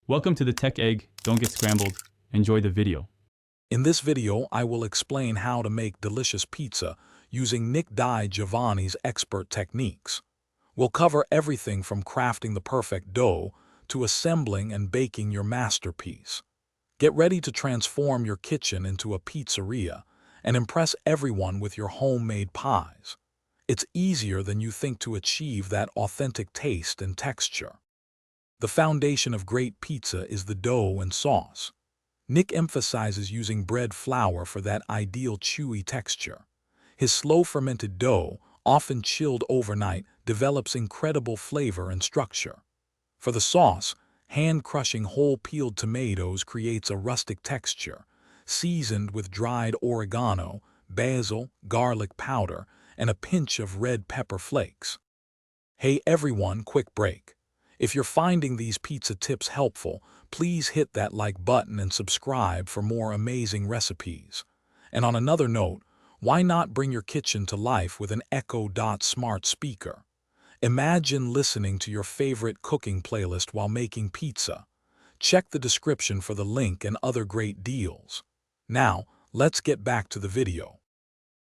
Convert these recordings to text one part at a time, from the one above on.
Welcome to the Tech Egg. Don't get scrambled. Enjoy the video. In this video, I will explain how to make delicious pizza using DiGiovanni's expert techniques. We'll cover everything from crafting the perfect dough to assembling and baking your masterpiece. Get ready to transform your kitchen into a pizzeria and impress everyone with your homemade pies. It's easier than you think to achieve that authentic taste and texture. The foundation of great pizza is the dough and sauce. Nick emphasizes using bread flour for that ideal chewy texture. His slow-fermented dough, often chilled overnight, develops incredible flavor and structure. For the sauce, hand-crushing whole peeled tomatoes creates a rustic texture, seasoned with dried oregano, basil, garlic powder, and a pinch of red pepper flakes. Hey everyone, quick break. If you're finding these pizza tips helpful, please hit that like button and subscribe for more amazing recipes. And on another note, why not bring your kitchen to life with an Echo Dot smart speaker? Imagine listening to your favorite cooking playlist while making pizza. Check the description for the link and other great deals. Now, let's get back to the video.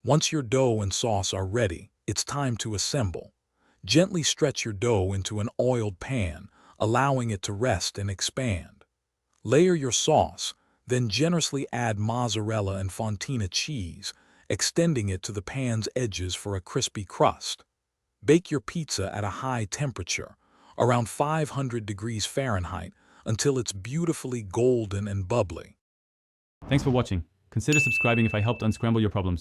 Once your dough and sauce are ready, it's time to assemble. Gently stretch your dough into an oiled pan, allowing it to rest and expand. Layer your sauce, then generously add mozzarella and fontina cheese, extending it to the pan's edges for a crispy crust. Bake your pizza at a high temperature, around 500 degrees Fahrenheit, until it's beautifully golden and bubbly. Thanks for watching. Consider subscribing if I helped unscramble your problems.